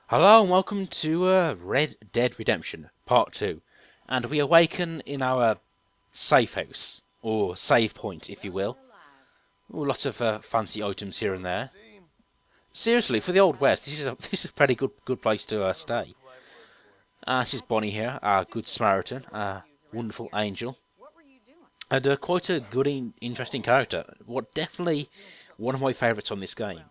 Hello and welcome to Red Dead Redemption Part 2. And we awaken in our safe house, or save point if you will. Ooh, lots of fancy items here and there. Seriously, for the Old West, this is a pretty good place to stay. This is Bonnie here, our good Samaritan, our wonderful angel. And quite a good, interesting character. Definitely one of my favourites on this game.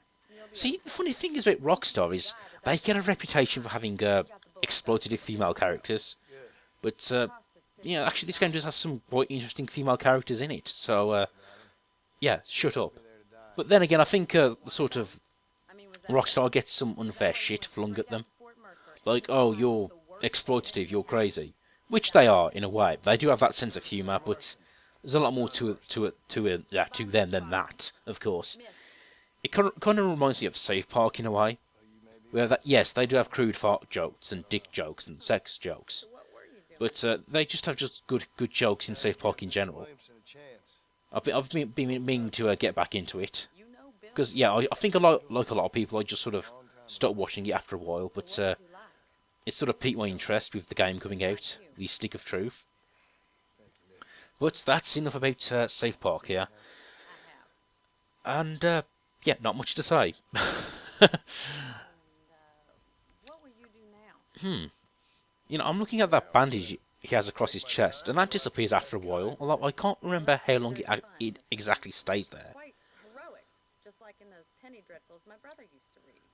See, the funny thing is about Rockstar is they get a reputation for having exploitative female characters, but actually this game does have some quite interesting female characters in it. So yeah, shut up. But then again, I think the sort of Rockstar gets some unfair shit flung at them, like, oh, you're exploitative, you're crazy, which they are in a way. They do have that sense of humour, but there's a lot more to them than that, of course. It kind of reminds me of Safe Park in a way, where yes, they do have crude fart jokes and dick jokes and sex jokes, but they just have good jokes in Safe Park in general. I've been meaning to get back into it, because yeah, I think like a lot of people, I just sort of stopped watching it after a while, but it sort of piqued my interest with the game coming out, the Stick of Truth. But that's enough about Safe Park here, and yeah, not much to say. I'm looking at that bandage he has across his chest, and that disappears after a while, although I can't remember how long it exactly stays there.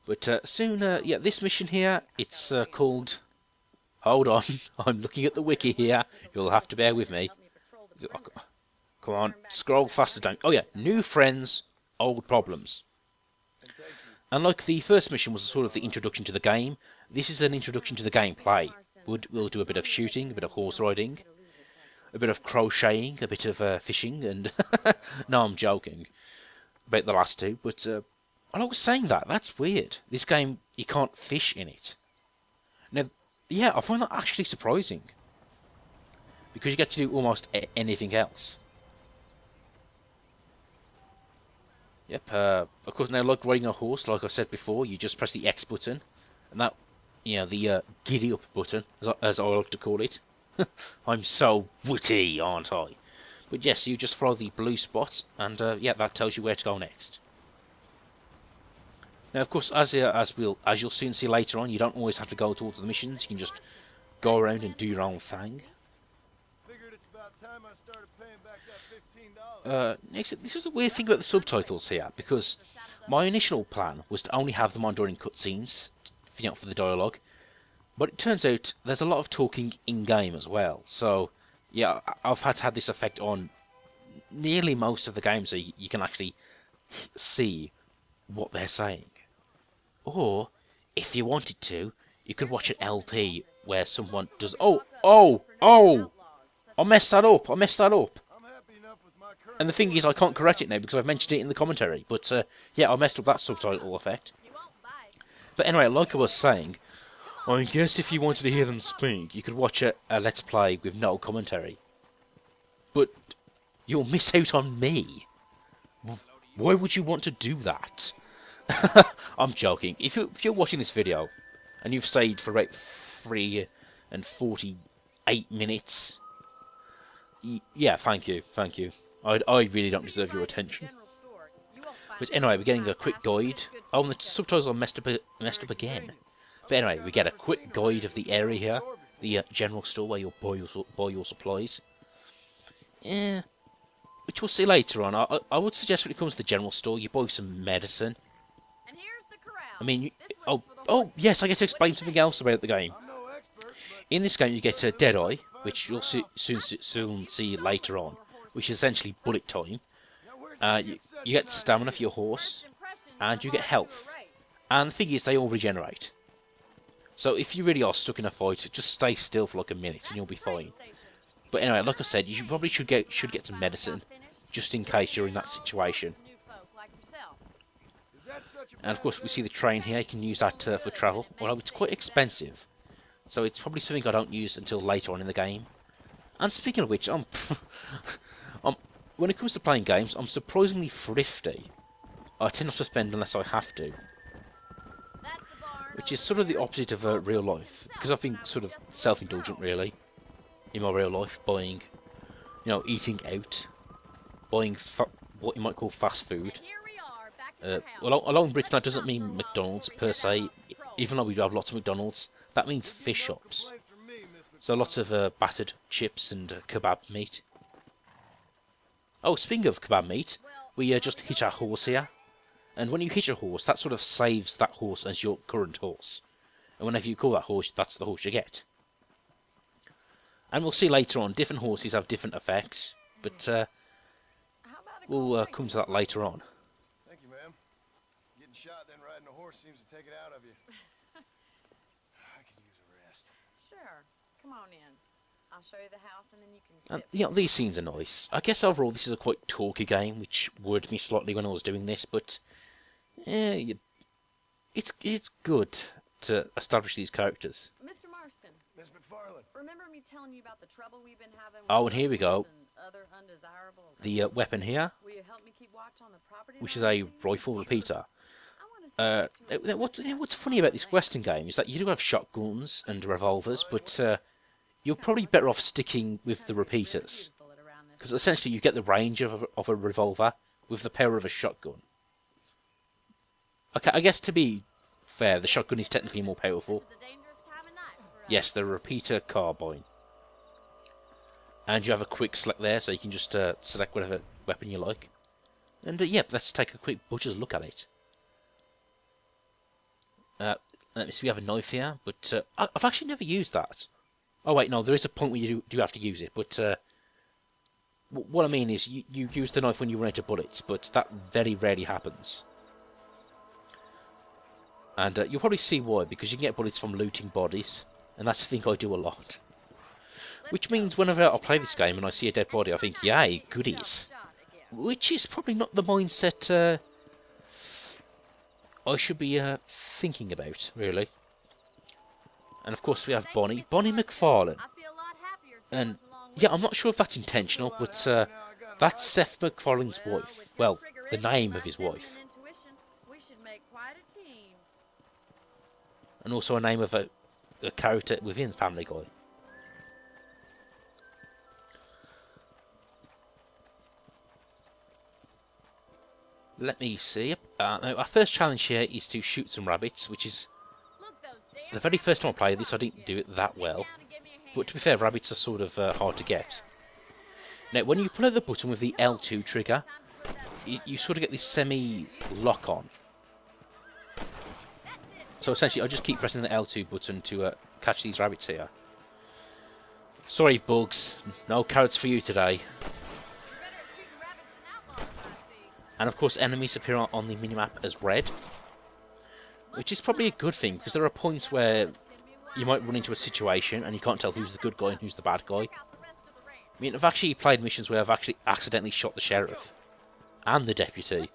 But soon, yeah, this mission here, it's called... Hold on, I'm looking at the wiki here, you'll have to bear with me. Come on, scroll faster down. Oh yeah, new friends, old problems. And like the first mission was sort of the introduction to the game, this is an introduction to the gameplay. We'll do a bit of shooting, a bit of horse riding, a bit of crocheting, a bit of fishing, and... no, I'm joking about the last two, but I was saying that's weird. This game, you can't fish in it. Now, yeah, I find that actually surprising, because you get to do almost anything else. Yep, of course, now like riding a horse, like I said before, you just press the X button, and that, the giddy up button, as I like to call it. I'm so witty, aren't I? But yes, you just follow the blue spot, and yeah, that tells you where to go next. Now, of course, as you'll soon see later on, you don't always have to go to all the missions. You can just go around and do your own thing. Next, this was a weird thing about the subtitles here, because my initial plan was to only have them on during cutscenes, for the dialogue, but it turns out there's a lot of talking in-game as well, so yeah, I've had this effect on nearly most of the games, so you can actually see what they're saying. Or, if you wanted to, you could watch an LP where someone does... Oh! I messed that up! And the thing is, I can't correct it now because I've mentioned it in the commentary. But, yeah, I messed up that subtitle effect. But anyway, like I was saying, I guess if you wanted to hear them speak, you could watch a Let's Play with no commentary. But you'll miss out on me. Why would you want to do that? I'm joking. If you're watching this video, and you've stayed for about 3 and 48 minutes... Yeah, thank you. I really don't deserve your attention. But anyway, we're getting a quick guide. Oh, and the subtitles are messed up again. But anyway, we get a quick guide of the area here. The general store where you'll buy your supplies. Yeah, which we'll see later on. I would suggest when it comes to the general store, you buy some medicine. I mean, oh yes, I get to explain something else about the game. In this game, you get a Deadeye, which you'll soon see later on, which is essentially bullet time. You get stamina for your horse, and you get health. And the thing is, they all regenerate. So if you really are stuck in a fight, just stay still for like a minute, and you'll be fine. But anyway, like I said, you probably should get some medicine, just in case you're in that situation. And of course, we see the train here. You can use that for travel, although it's quite expensive. So it's probably something I don't use until later on in the game. And speaking of which, when it comes to playing games, I'm surprisingly thrifty. I tend not to spend unless I have to. which is sort of the opposite of real life, because I've been sort of self-indulgent really in my real life, buying, eating out, buying what you might call fast food. Along Britain, that doesn't mean McDonald's per se, even though we do have lots of McDonald's. That means fish shops. So lots of battered chips and kebab meat. Oh, speaking of kebab meat, we just hitch our horse here. And when you hitch a horse, that sort of saves that horse as your current horse. And whenever you call that horse, that's the horse you get. And we'll see later on, different horses have different effects. But we'll come to that later on. Thank you, ma'am. Getting shot, then riding a horse seems to take it out of you. I could use a rest. Sure. Come on in. I'll show you the house and then you can sit. And, these scenes are nice. I guess overall this is a quite talky game, which worried me slightly when I was doing this, but yeah, it's good to establish these characters. Mr. Marston. Miss McFarland. Remember me telling you about the trouble we've been having with Oh, and here we go. other undesirable... The weapon here, Will you help me keep watch on the property which is around a this area? rifle repeater. I wanna see What's funny about this Western game is that you do have shotguns and revolvers, but you're probably better off sticking with the repeaters, because essentially you get the range of a revolver with the power of a shotgun. Okay, I guess to be fair, the shotgun is technically more powerful. Yes, the repeater carbine. And you have a quick select there, so you can just select whatever weapon you like. And yeah, let's take a quick butcher's look at it. Let me see, we have a knife here, but I've actually never used that. Oh wait, no, there is a point where you do have to use it, but what I mean is you use the knife when you run out of bullets, but that very rarely happens. And you'll probably see why, because you can get bullets from looting bodies, and that's the thing I do a lot. Which means whenever I play this game and I see a dead body, I think, yay, goodies. Which is probably not the mindset I should be thinking about, really. And of course we have Bonnie McFarlane. And yeah, I'm not sure if that's intentional, but that's Seth MacFarlane's wife. Well, the name of his wife. And also a name of a character within Family Guy. Let me see. Now, our first challenge here is to shoot some rabbits, which is... The very first time I played this, I didn't do it that well. But to be fair, rabbits are sort of hard to get. Now, when you pull out the button with the L2 trigger, you sort of get this semi-lock on. So essentially, I just keep pressing the L2 button to catch these rabbits here. Sorry, bugs. No carrots for you today. And of course, enemies appear on the minimap as red. Which is probably a good thing, because there are points where you might run into a situation and you can't tell who's the good guy and who's the bad guy. I mean, I've actually played missions where I've actually accidentally shot the sheriff and the deputy.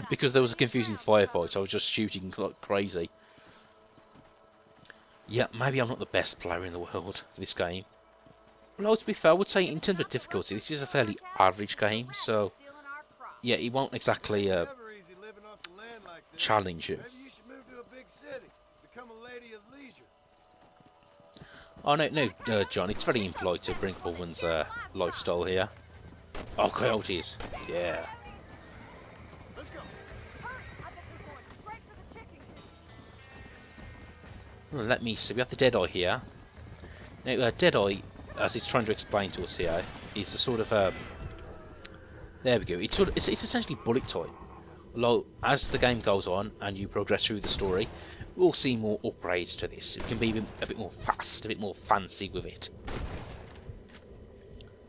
Because there was a confusing firefight, I was just shooting like crazy. Yeah, maybe I'm not the best player in the world for this game. Well, to be fair, I would say in terms of difficulty, this is a fairly average game, so... Yeah, it won't exactly challenge you. Oh no, John, it's very impolite to bring up a woman's lifestyle here. Oh, coyotes, yeah. Well, let me see, we have the Deadeye here. Now, Deadeye, as it's trying to explain to us here, is the sort of... there we go, it's essentially bullet time. Although, as the game goes on and you progress through the story, we'll see more upgrades to this. It can be a bit more fast, a bit more fancy with it.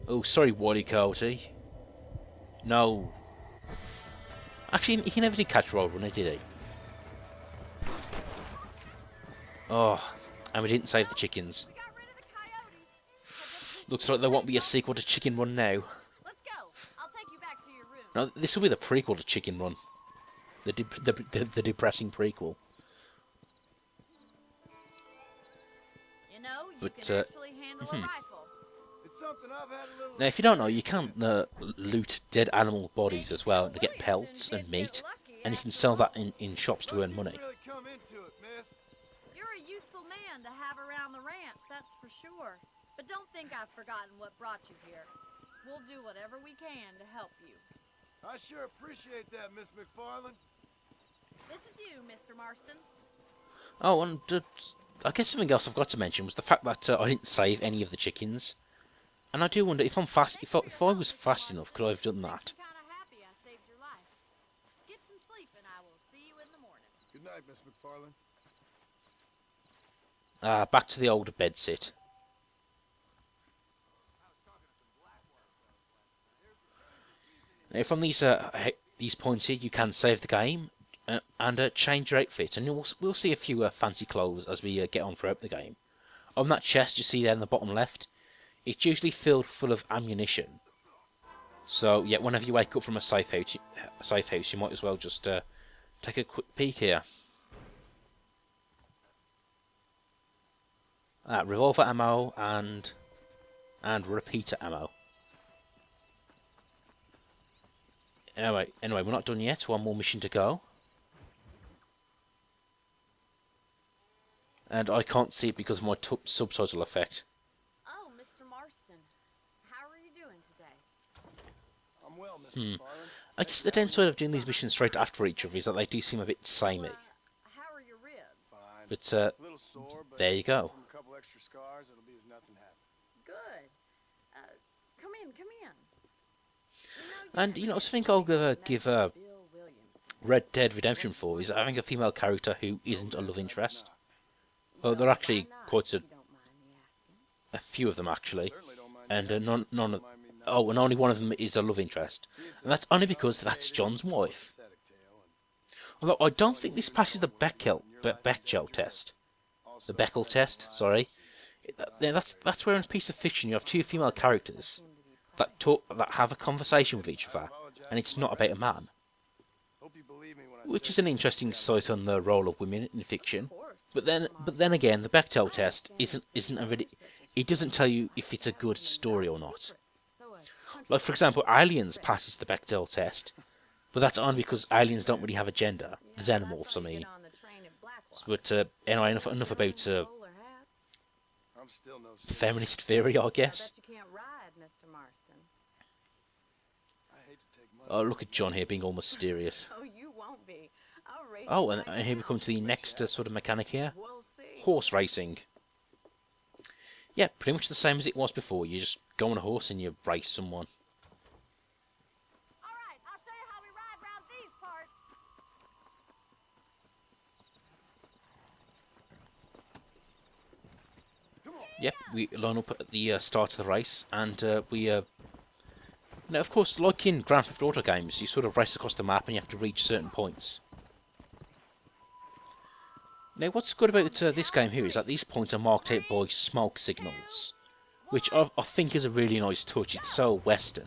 Oh, sorry, Wily Coyote. No. Actually, he never did catch Roadrunner, did he? Oh, and we didn't save the chickens. Looks like there won't be a sequel to Chicken Run now. No, this will be the prequel to Chicken Run. The depressing prequel. You know, you But, can actually handle a rifle. Now, if you don't know, you can loot dead animal bodies as well to get pelts and meat, and you can sell that in shops to earn money. that's for sure. But don't think I've forgotten what brought you here. We'll do whatever we can to help you. I sure appreciate that, Miss McFarland. This is you, Mr. Marston. Oh, and I guess something else I've got to mention was the fact that I didn't save any of the chickens. And I do wonder if I'm fast. If I was fast enough, could I have done that? Kinda happy I saved your life. Get some sleep and I will see you in the morning. Good night, Miss McFarland. Back to the older bed sit. Now, from these points here, you can save the game and change your outfit, and we'll see a few fancy clothes as we get on throughout the game. On that chest you see there in the bottom left, it's usually filled full of ammunition. So yeah, whenever you wake up from a safe house, you might as well just take a quick peek here. Revolver ammo and repeater ammo. Anyway, we're not done yet. One more mission to go. And I can't see it because of my subtitle effect. Oh, Mr. Marston. How are you doing today? I'm well, Miss McFarland. I guess the downside of doing these missions straight after each other is that they do seem a bit samey. How are your ribs? Fine. But A little sore, but there you go. from a couple extra scars, it'll be as nothing happened. Good. Come in. And you know, something I'll give Red Dead Redemption 4 is having a female character who isn't a love interest. Well, there are actually quite a few of them actually, Certainly don't mind and none of. Oh, and only one of them is a love interest, and that's only because that's John's wife. Although I don't think this passes the Bechdel test. The Bechdel test, sorry. That's where in a piece of fiction you have two female characters that have a conversation with each other, and it's not about a man. Hope you believe me when I Which say is an interesting sight on the role of women in fiction. Of course. But then again, the Bechdel test isn't a really. It doesn't tell you if it's a good story or not. Like for example, Aliens passes the Bechdel test, but that's only because aliens don't really have a gender. The xenomorphs, I mean. But anyway, enough about I'm still no saint. feminist theory, I I guess. bet you can't ride, Mr. Marston. I hate to take money. Oh, look at John here being all mysterious. Oh, you won't be. I'll race Oh, you and right here we now. come to the next sort of mechanic here. We'll see. Horse racing. Yeah, pretty much the same as it was before. You just go on a horse and you race someone. All right, I'll show you how we ride around these parts. Yep, we line up at the start of the race, and now, of course, like in Grand Theft Auto games, you sort of race across the map and you have to reach certain points. Now, what's good about this game here is that these points are marked out by smoke signals, which I think is a really nice touch. It's so Western.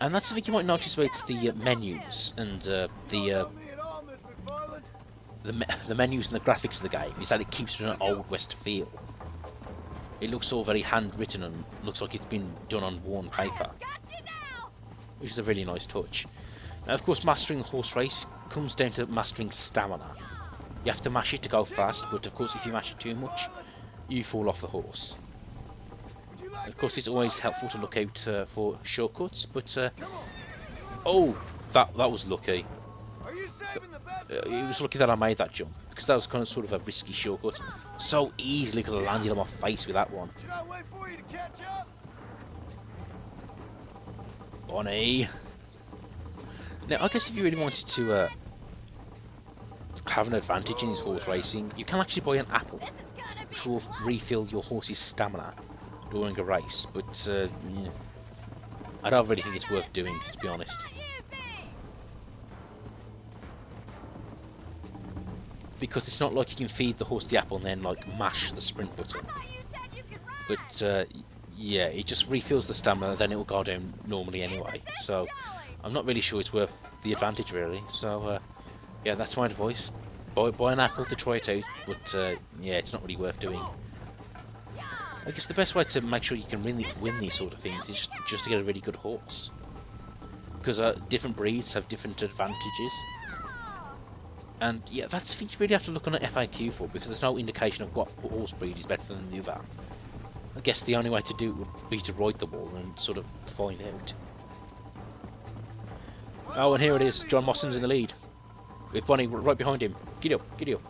And that's something you might notice about the menus and Don't know me at all, Miss McFarland. the menus and the graphics of the game, is that it keeps it an old West feel. It looks all very handwritten and looks like it's been done on worn paper, which is a really nice touch. Now, of course, mastering the horse race comes down to mastering stamina. You have to mash it to go fast, but of course if you mash it too much, you fall off the horse. Would you like Of course, me it's to always slow helpful to down? look out for shortcuts, but oh, that was lucky. Are you saving the best for It was last? lucky that I made that jump, because that was kind of sort of a risky shortcut. So easily could have landed on my face with that one. Should I wait for you to catch up? Bonnie. Now, I guess if you really wanted to have an advantage in his horse racing, you can actually buy an apple, which will refill your horse's stamina during a race. But yeah, I don't really think it's worth doing, to be honest. Because it's not like you can feed the horse the apple and then like mash the sprint button. But yeah, it just refills the stamina, then it will go down normally anyway. So I'm not really sure it's worth the advantage really. So yeah, that's my advice. Buy an apple to try it out, but yeah, it's not really worth doing. I guess the best way to make sure you can win these sort of things is just to get a really good horse. Because different breeds have different advantages. And yeah, that's the thing you really have to look on an FAQ for, because there's no indication of what horse breed is better than the other. I guess the only way to do it would be to ride the wall and sort of find out. Oh, and here it is. John Mostyn's in the lead, with Bonnie right behind him. Giddy up, giddy up.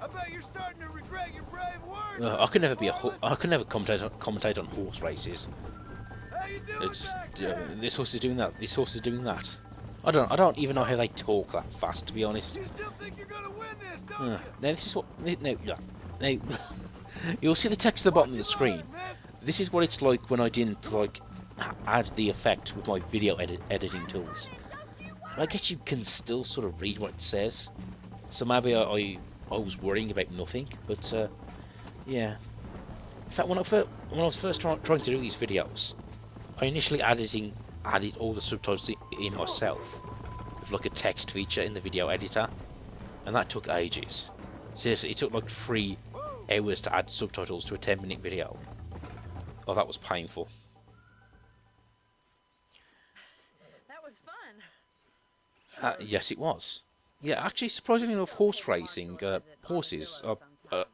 I bet you're starting to regret your brave words. I could never be I could never commentate on horse races. How you doing It's back there? this horse is doing that. This horse is doing that. I don't even know how they talk that fast, to be honest. You still think you're gonna win this, don't you? Now this is what no, you'll see the text at the bottom of the screen. This is what it's like when I didn't like add the effect with my video editing tools. I guess you can still sort of read what it says. So maybe I was worrying about nothing, but yeah. In fact, when I was first trying to do these videos, I initially added all the subtitles in myself with like a text feature in the video editor, and that took ages. Seriously, it took like 3 hours to add subtitles to a 10-minute video. Oh, that was painful. That was fun. Yes, it was. Yeah, actually, surprisingly enough, horse racing, horses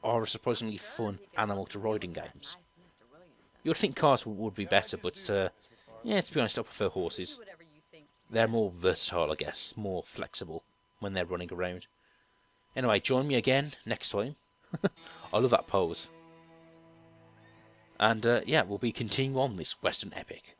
are a surprisingly fun animal to ride in games. You would think cars would be better, but yeah, to be honest, I prefer horses. They're more versatile, I guess, more flexible when they're running around. Anyway, join me again next time. I love that pose. And yeah, we'll be continuing on this Western epic.